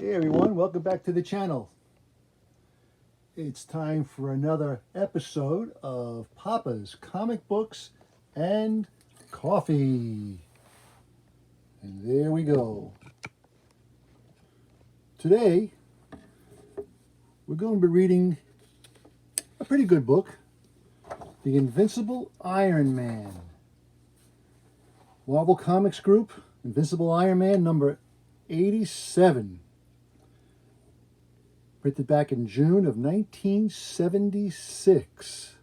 Hey everyone, welcome back to the channel. It's time for another episode of Papa's Comic Books and Coffee. And there we go. Today, we're going to be reading a pretty good book, The Invincible Iron Man. Marvel Comics Group, Invincible Iron Man number 87. Printed back in June of 1976.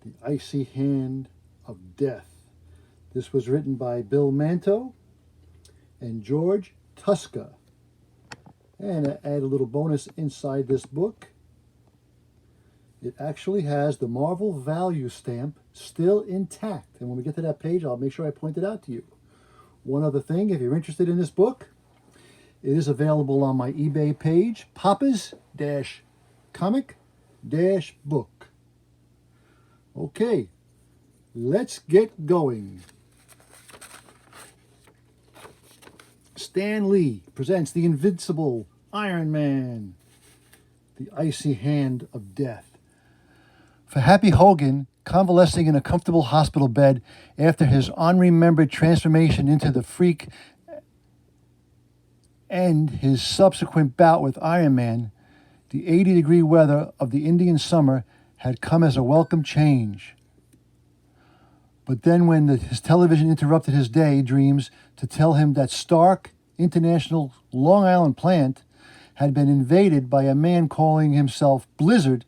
The Icy Hand of Death. This was written by Bill Manto and George Tuska. And I add a little bonus inside this book. It actually has the Marvel value stamp still intact. And when we get to that page, I'll make sure I point it out to you. One other thing, if you're interested in this book, it is available on my eBay page, Papa's-Comic-Book. Okay, let's get going. Stan Lee presents The Invincible Iron Man, The Icy Hand of Death. For Happy Hogan, convalescing in a comfortable hospital bed after his unremembered transformation into the Freak and his subsequent bout with Iron Man, the 80-degree weather of the Indian summer had come as a welcome change. But then when his television interrupted his daydreams to tell him that Stark International Long Island plant had been invaded by a man calling himself Blizzard,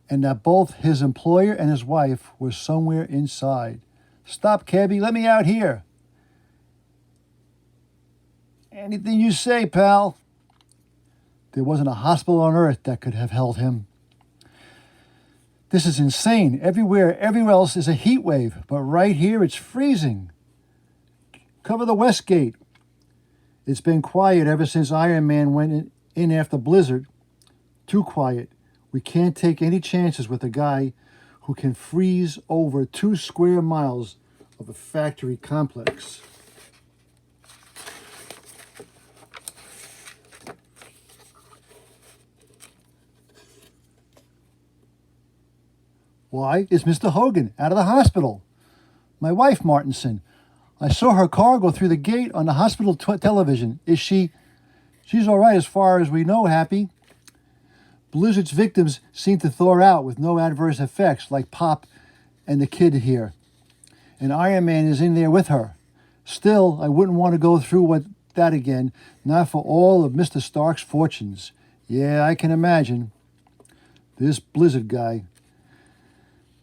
and that both his employer and his wife were somewhere inside. "Stop, cabbie, let me out here." "Anything you say, pal." There wasn't a hospital on earth that could have held him. "This is insane. Everywhere else is a heat wave, but right here it's freezing. Cover the west gate." It's been quiet ever since Iron Man went in after Blizzard. Too quiet. We can't take any chances with a guy who can freeze over 2 square miles of a factory complex. "Why is Mr. Hogan out of the hospital?" "My wife, Martinson. I saw her car go through the gate on the hospital television. Is she..." "She's all right as far as we know, Happy. Blizzard's victims seem to thaw out with no adverse effects, like Pop and the kid here. And Iron Man is in there with her. Still, I wouldn't want to go through that again, not for all of Mr. Stark's fortunes. Yeah, I can imagine. This Blizzard guy.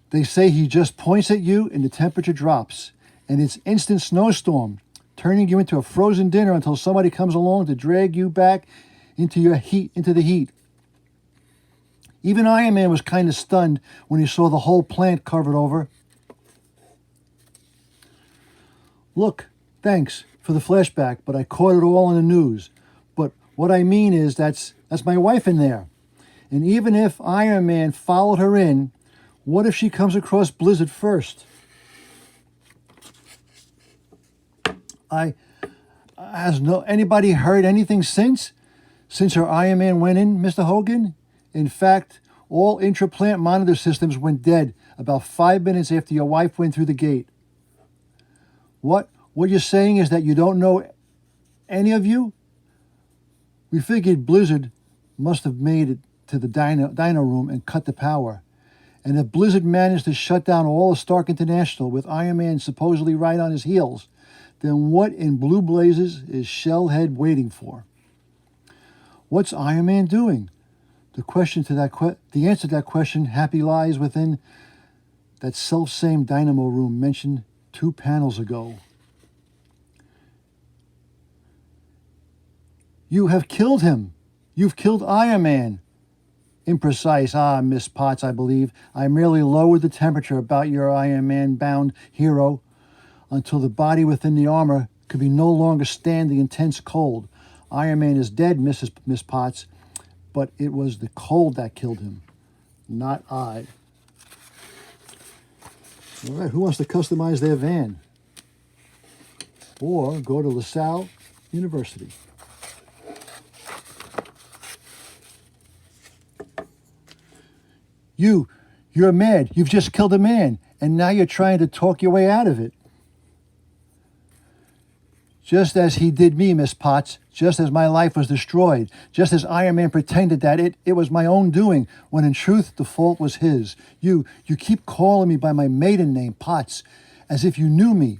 They say he just points at you and the temperature drops. And it's instant snowstorm, turning you into a frozen dinner until somebody comes along to drag you back into the heat. Even Iron Man was kind of stunned when he saw the whole plant covered over. Look, thanks for the flashback, but I caught it all on the news. But what I mean is that's my wife in there. And even if Iron Man followed her in, what if she comes across Blizzard first? Has anybody heard anything since her Iron Man went in, Mr. Hogan? In fact, all intra-plant monitor systems went dead about 5 minutes after your wife went through the gate. What you're saying is that you don't know any of you? We figured Blizzard must have made it to the dino room and cut the power. And if Blizzard managed to shut down all of Stark International with Iron Man supposedly right on his heels, then what in blue blazes is Shellhead waiting for? What's Iron Man doing? The answer to that question, Happy, lies within that self-same dynamo room mentioned 2 panels ago. You have killed him. You've killed Iron Man. Imprecise, Miss Potts, I believe. I merely lowered the temperature about your Iron Man-bound hero until the body within the armor could no longer stand the intense cold. Iron Man is dead, Miss Potts, but it was the cold that killed him, not I. All right, who wants to customize their van? Or go to LaSalle University. You're mad. You've just killed a man, and now you're trying to talk your way out of it. Just as he did me, Miss Potts, just as my life was destroyed, just as Iron Man pretended that it was my own doing, when in truth the fault was his. You keep calling me by my maiden name, Potts, as if you knew me.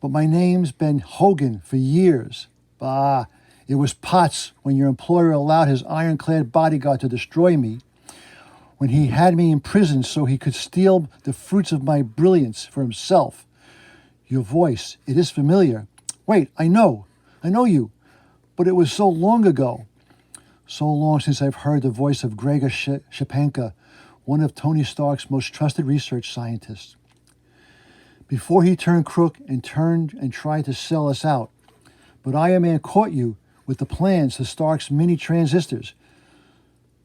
But my name's been Hogan for years. Bah, it was Potts when your employer allowed his ironclad bodyguard to destroy me, when he had me in prison so he could steal the fruits of my brilliance for himself. Your voice, it is familiar. Wait, I know you, but it was so long ago. So long since I've heard the voice of Gregor Shapanka, one of Tony Stark's most trusted research scientists. Before he turned crook and tried to sell us out. But Iron Man caught you with the plans to Stark's mini transistors.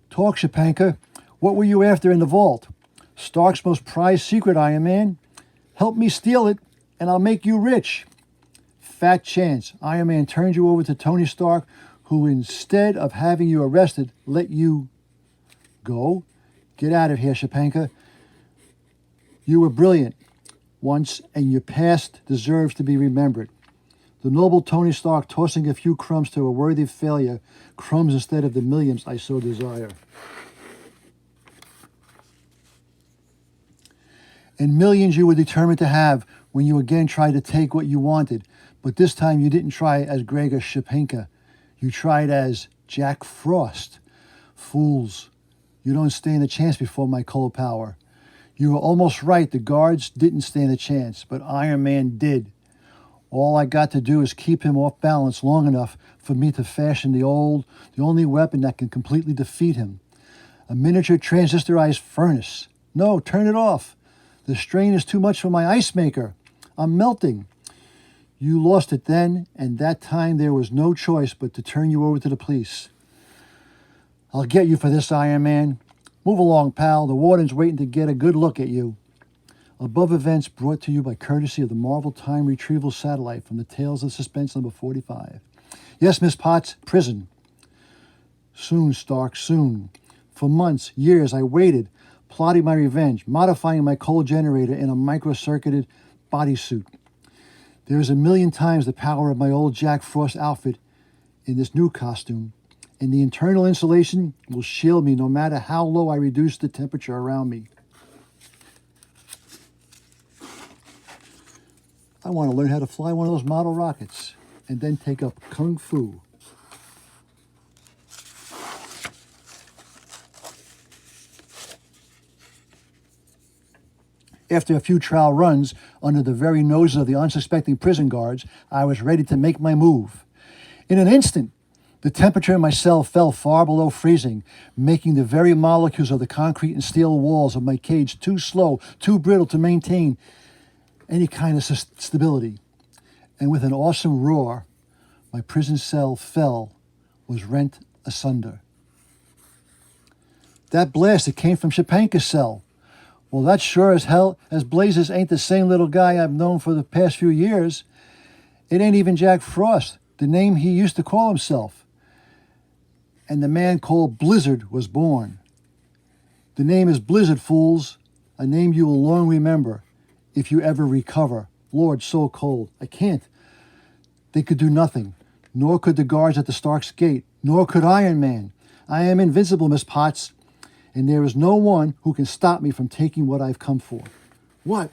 Talk, Shapanka. What were you after in the vault? Stark's most prized secret, Iron Man. Help me steal it, and I'll make you rich. Fat chance. Iron Man turned you over to Tony Stark, who instead of having you arrested, let you go. Get out of here, Shapanka. You were brilliant once, and your past deserves to be remembered. The noble Tony Stark tossing a few crumbs to a worthy failure, crumbs instead of the millions I so desire. And millions you were determined to have when you again tried to take what you wanted. But this time you didn't try as Gregor Shapanka. You tried as Jack Frost. Fools, you don't stand a chance before my cold power. You were almost right. The guards didn't stand a chance, but Iron Man did. All I got to do is keep him off balance long enough for me to fashion the only weapon that can completely defeat him. A miniature transistorized furnace. No, turn it off. The strain is too much for my ice maker. I'm melting. You lost it then, and that time there was no choice but to turn you over to the police. I'll get you for this, Iron Man. Move along, pal. The warden's waiting to get a good look at you. Above events brought to you by courtesy of the Marvel Time Retrieval Satellite from the Tales of Suspense number 45. Yes, Miss Potts, prison. Soon, Stark, soon. For months, years, I waited, plotting my revenge, modifying my coal generator in a micro-circuited bodysuit. There is a million times the power of my old Jack Frost outfit in this new costume, and the internal insulation will shield me no matter how low I reduce the temperature around me. I want to learn how to fly one of those model rockets and then take up Kung Fu. After a few trial runs under the very noses of the unsuspecting prison guards, I was ready to make my move. In an instant, the temperature in my cell fell far below freezing, making the very molecules of the concrete and steel walls of my cage too slow, too brittle to maintain any kind of stability. And with an awesome roar, my prison cell was rent asunder. That blast, it came from Shapanka's cell. Well, that sure as hell as blazes ain't the same little guy I've known for the past few years. It ain't even Jack Frost, the name he used to call himself. And the man called Blizzard was born. The name is Blizzard, fools, a name you will long remember if you ever recover. Lord, so cold. I can't. They could do nothing, nor could the guards at the Stark's gate, nor could Iron Man. I am invincible, Miss Potts, and there is no one who can stop me from taking what I've come for. What?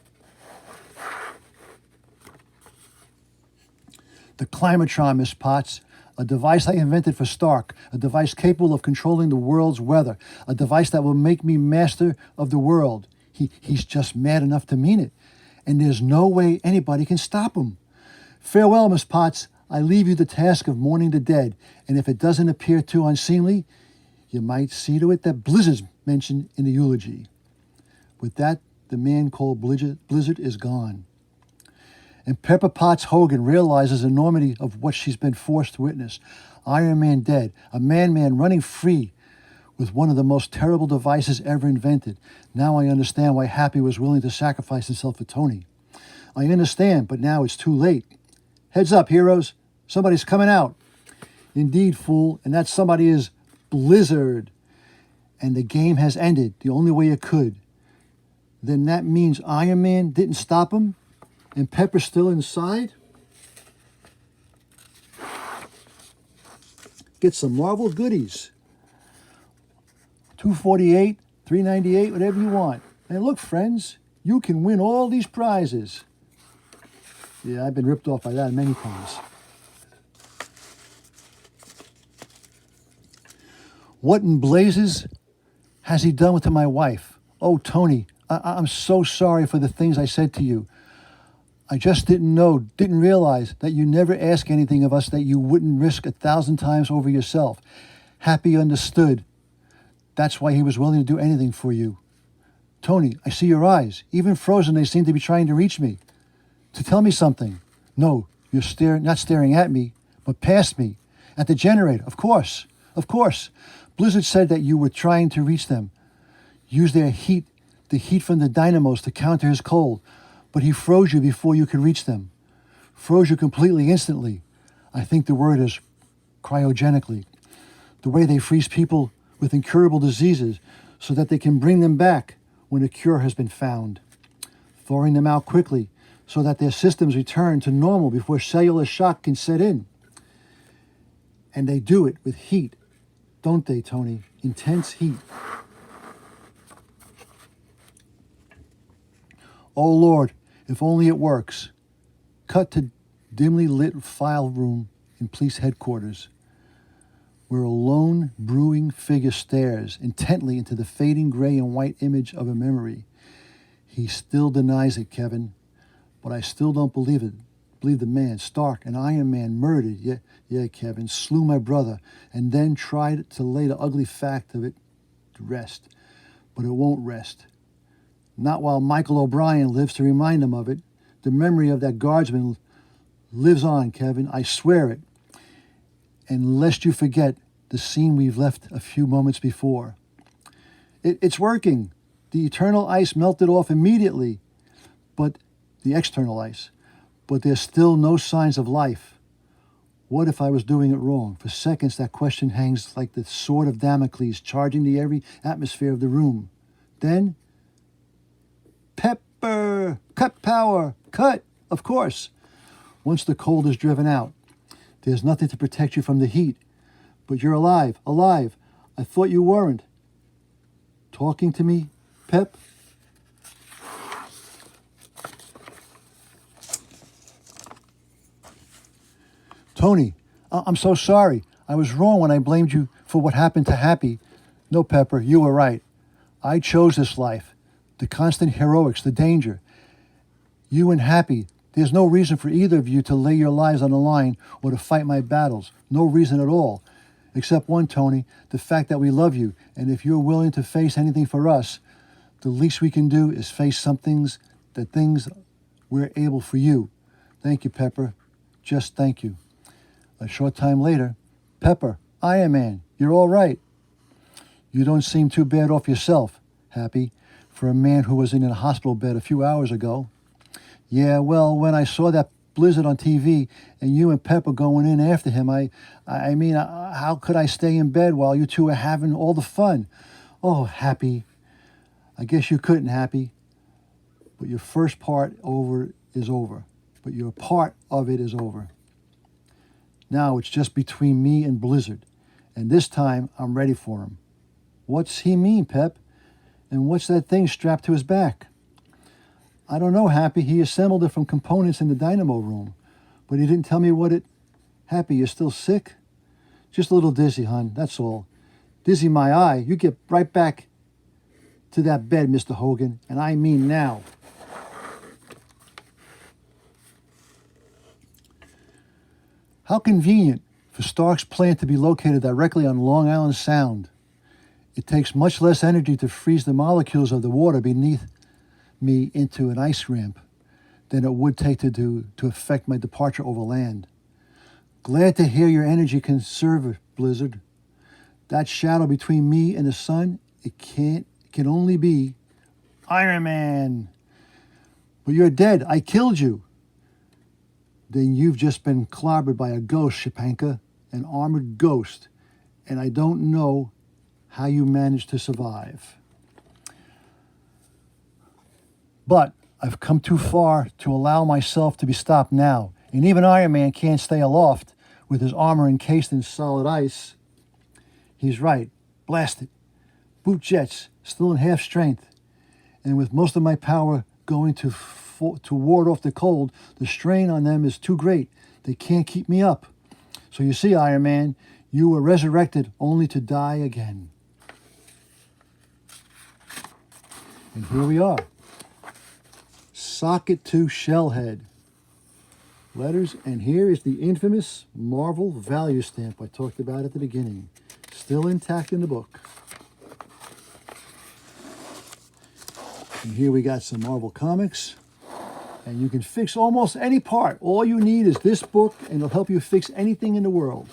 The Climatron, Miss Potts, a device I invented for Stark, a device capable of controlling the world's weather, a device that will make me master of the world. He's just mad enough to mean it, and there's no way anybody can stop him. Farewell, Miss Potts. I leave you the task of mourning the dead, and if it doesn't appear too unseemly, you might see to it that Blizzard's mentioned in the eulogy. With that, the man called Blizzard is gone. And Pepper Potts Hogan realizes the enormity of what she's been forced to witness. Iron Man dead, a man running free with one of the most terrible devices ever invented. Now I understand why Happy was willing to sacrifice himself for Tony. I understand, but now it's too late. Heads up, heroes. Somebody's coming out. Indeed, fool, and that somebody is Blizzard. And the game has ended the only way it could. Then that means Iron Man didn't stop him? And Pepper's still inside? Get some Marvel goodies. 248, 398, whatever you want. And look, friends, you can win all these prizes. Yeah, I've been ripped off by that many times. What in blazes has he done to my wife? Oh, Tony, I'm so sorry for the things I said to you. I just didn't realize that you never ask anything of us that you wouldn't risk 1,000 times over yourself. Happy understood. That's why he was willing to do anything for you. Tony, I see your eyes. Even frozen, they seem to be trying to reach me. To tell me something. No, you're not staring at me, but past me. At the generator, of course. Of course. Blizzard said that you were trying to reach them. Use their heat, the heat from the dynamos to counter his cold. But he froze you before you could reach them. Froze you completely instantly. I think the word is cryogenically. The way they freeze people with incurable diseases so that they can bring them back when a cure has been found. Thawing them out quickly so that their systems return to normal before cellular shock can set in. And they do it with heat, don't they, Tony? Intense heat. Oh, Lord, if only it works. Cut to dimly lit file room in police headquarters, where a lone, brooding figure stares intently into the fading gray and white image of a memory. He still denies it, Kevin, but I still don't believe it. Believe the man, Stark, an Iron Man, murdered, yeah, Kevin, slew my brother, and then tried to lay the ugly fact of it to rest. But it won't rest. Not while Michael O'Brien lives to remind him of it. The memory of that guardsman lives on, Kevin. I swear it. And lest you forget the scene we've left a few moments before. It's working. The eternal ice melted off immediately, but the external ice. But there's still no signs of life. What if I was doing it wrong? For seconds, that question hangs like the sword of Damocles, charging the every atmosphere of the room. Then, Pepper! Cut power! Cut! Of course. Once the cold is driven out, there's nothing to protect you from the heat. But you're alive, alive. I thought you weren't. Talking to me, Pep? Tony, I'm so sorry. I was wrong when I blamed you for what happened to Happy. No, Pepper, you were right. I chose this life. The constant heroics, the danger. You and Happy, there's no reason for either of you to lay your lives on the line or to fight my battles. No reason at all. Except one, Tony, the fact that we love you. And if you're willing to face anything for us, the least we can do is face the things we're able for you. Thank you, Pepper. Just thank you. A short time later, Pepper, Iron Man, you're all right. You don't seem too bad off yourself, Happy, for a man who was in a hospital bed a few hours ago. Yeah, well, when I saw that Blizzard on TV and you and Pepper going in after him, I mean, how could I stay in bed while you two were having all the fun? Oh, Happy. I guess you couldn't, Happy. But your first part is over. But your part of it is over. Now it's just between me and Blizzard. And this time, I'm ready for him. What's he mean, Pep? And what's that thing strapped to his back? I don't know, Happy. He assembled it from components in the dynamo room. But he didn't tell me what it... Happy, you're still sick? Just a little dizzy, hon, that's all. Dizzy my eye. You get right back to that bed, Mr. Hogan. And I mean now. How convenient for Stark's plant to be located directly on Long Island Sound. It takes much less energy to freeze the molecules of the water beneath me into an ice ramp than it would take to affect my departure over land. Glad to hear your energy conserve, Blizzard. That shadow between me and the sun, it can only be Iron Man. But you're dead. I killed you. then you've just been clobbered by a ghost, Shapanka, an armored ghost, and I don't know how you managed to survive. But I've come too far to allow myself to be stopped now, and even Iron Man can't stay aloft with his armor encased in solid ice. He's right. Blast it. Boot jets, still in half strength, and with most of my power going to ward off the cold, the strain on them is too great. They can't keep me up. So you see, Iron Man, you were resurrected only to die again. And here we are. Socket to Shellhead. Letters, and here is the infamous Marvel value stamp I talked about at the beginning. Still intact in the book. And here we got some Marvel comics. And you can fix almost any part. All you need is this book, and it'll help you fix anything in the world.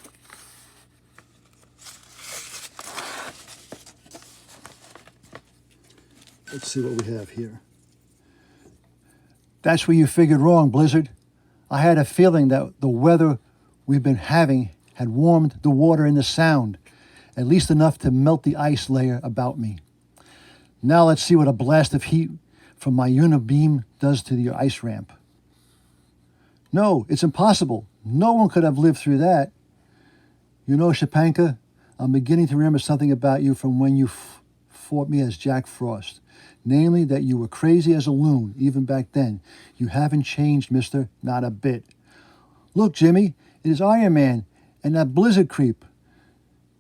Let's see what we have here. That's where you figured wrong, Blizzard. I had a feeling that the weather we've been having had warmed the water in the Sound, at least enough to melt the ice layer about me. Now let's see what a blast of heat from my unibeam does to your ice ramp. No, it's impossible. No one could have lived through that. You know, Shapanka, I'm beginning to remember something about you from when you fought me as Jack Frost. Namely, that you were crazy as a loon, even back then. You haven't changed, mister, not a bit. Look, Jimmy, it is Iron Man and that Blizzard creep.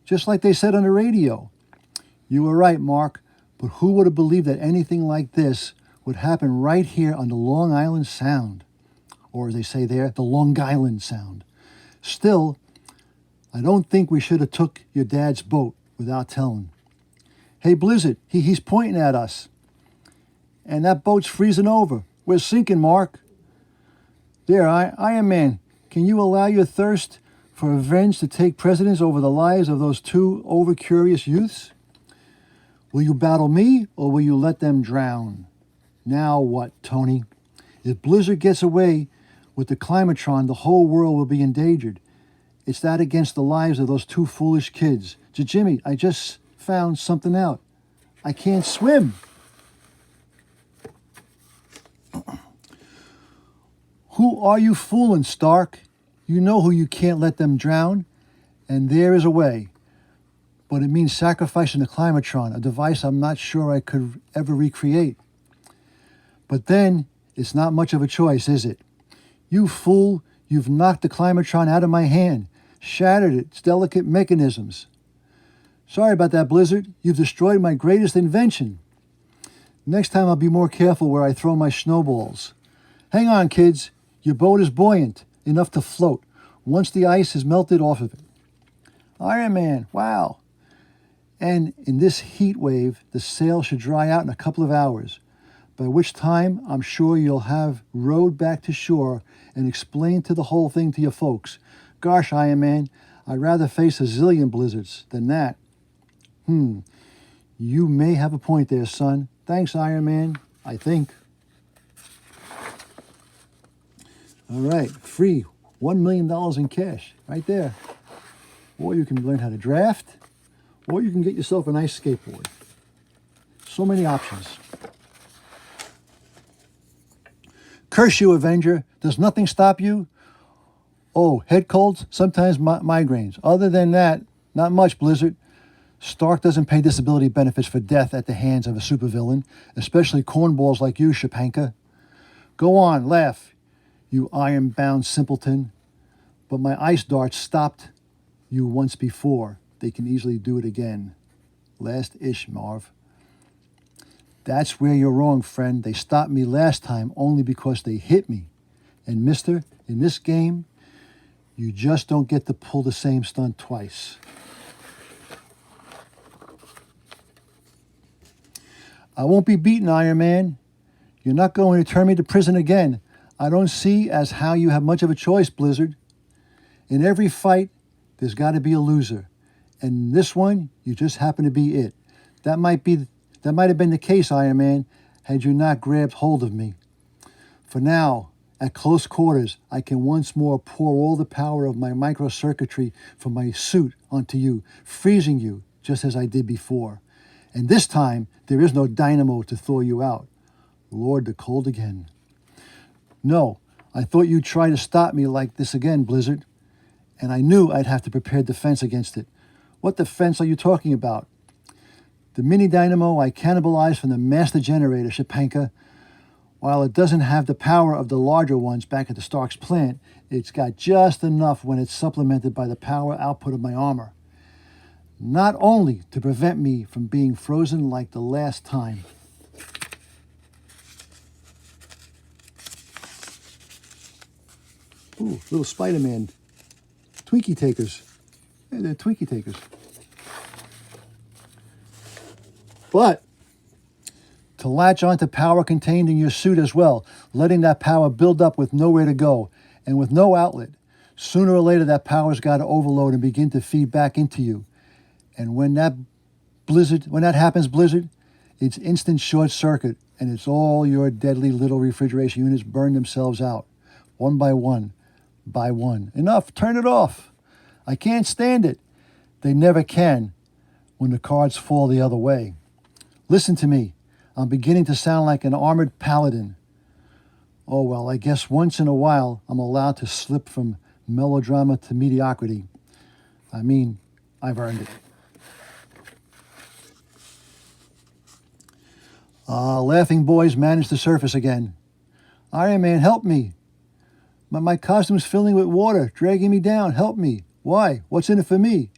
Just like they said on the radio. You were right, Mark, but who would have believed that anything like this would happen right here on the Long Island Sound? Or as they say there, the Long Island Sound. Still, I don't think we should have took your dad's boat without telling. Hey, Blizzard, he's pointing at us. And that boat's freezing over. We're sinking, Mark. There, Iron Man, can you allow your thirst for revenge to take precedence over the lives of those two over-curious youths? Will you battle me, or will you let them drown? Now what, Tony? If Blizzard gets away with the Climatron, the whole world will be endangered. It's that against the lives of those two foolish kids. Jimmy, I just found something out. I can't swim. Who are you fooling, Stark? You know who you can't let them drown. And there is a way. But it means sacrificing the Climatron, a device I'm not sure I could ever recreate. But then, it's not much of a choice, is it? You fool, you've knocked the Climatron out of my hand, shattered its delicate mechanisms. Sorry about that, Blizzard. You've destroyed my greatest invention. Next time I'll be more careful where I throw my snowballs. Hang on, kids. Your boat is buoyant, enough to float, once the ice is melted off of it. Iron Man, wow. And in this heat wave, the sail should dry out in a couple of hours, by which time I'm sure you'll have rowed back to shore and explained the whole thing to your folks. Gosh, Iron Man, I'd rather face a zillion blizzards than that. You may have a point there, son. Thanks, Iron Man, I think. All right, free $1 million in cash, right there. Or you can learn how to draft, or you can get yourself a nice skateboard. So many options. Curse you, Avenger. Does nothing stop you? Oh, head colds, sometimes migraines. Other than that, not much, Blizzard. Stark doesn't pay disability benefits for death at the hands of a supervillain, especially cornballs like you, Shapanka. Go on, laugh, you iron-bound simpleton. But my ice darts stopped you once before. They can easily do it again. Last ish, Marv. That's where you're wrong, friend. They stopped me last time only because they hit me. And mister, in this game, you just don't get to pull the same stunt twice. I won't be beaten, Iron Man. You're not going to turn me to prison again. I don't see as how you have much of a choice, Blizzard. In every fight, there's got to be a loser. And in this one, you just happen to be it. That might have been the case, Iron Man, had you not grabbed hold of me. For now, At close quarters, I can once more pour all the power of my microcircuitry from my suit onto you, freezing you just as I did before. And this time, there is no dynamo to thaw you out. Lord, the cold again. No, I thought you'd try to stop me like this again, Blizzard. And I knew I'd have to prepare defense against it. What defense are you talking about? The mini dynamo I cannibalized from the master generator, Shapanka. While it doesn't have the power of the larger ones back at the Stark's plant, it's got just enough when it's supplemented by the power output of my armor. Not only to prevent me from being frozen like the last time. Ooh, little Spider-Man. Twinkie takers. Yeah, they're Twinkie takers. But to latch onto power contained in your suit as well, letting that power build up with nowhere to go and with no outlet. Sooner or later, that power's got to overload and begin to feed back into you. And when that happens, Blizzard, it's instant short circuit, and it's all your deadly little refrigeration units burn themselves out, one by one, by one. Enough, turn it off. I can't stand it. They never can when the cards fall the other way. Listen to me. I'm beginning to sound like an armored paladin. Oh, well, I guess once in a while I'm allowed to slip from melodrama to mediocrity. I mean, I've earned it. Laughing boys managed to surface again. Iron Man, help me. My costume's filling with water, dragging me down. Help me. Why? What's in it for me?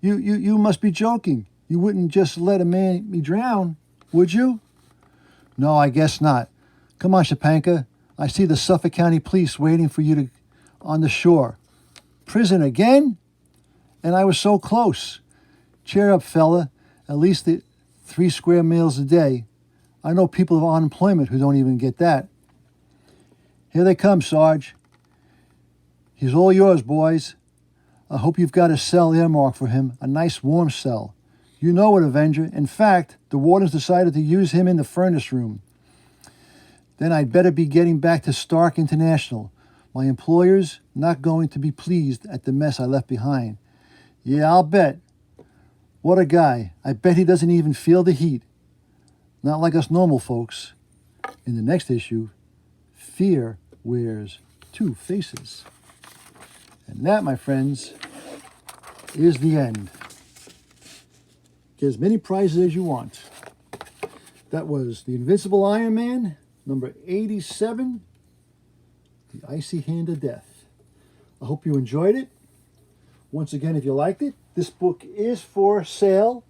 You must be joking. You wouldn't just let me drown, would you? No, I guess not. Come on, Shapanka. I see the Suffolk County Police waiting for you on the shore. Prison again? And I was so close. Cheer up, fella. At least 3 square meals a day. I know people of unemployment who don't even get that. Here they come, Sarge. He's all yours, boys. I hope you've got a cell earmarked for him, a nice warm cell. You know it, Avenger. In fact, the wardens decided to use him in the furnace room. Then I'd better be getting back to Stark International. My employer's not going to be pleased at the mess I left behind. Yeah, I'll bet. What a guy. I bet he doesn't even feel the heat. Not like us normal folks. In the next issue, fear wears 2 faces. And that, my friends, is the end. Get as many prizes as you want. That was the Invincible Iron Man, number 87, The Icy Hand of Death. I hope you enjoyed it. Once again, if you liked it, this book is for sale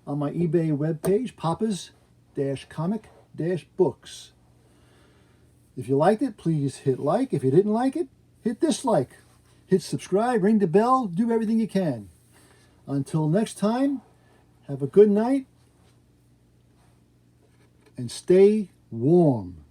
on my eBay webpage, papas-comic-books. If you liked it, please hit like. If you didn't like it, hit dislike. Hit subscribe, ring the bell, do everything you can. Until next time, have a good night and stay warm.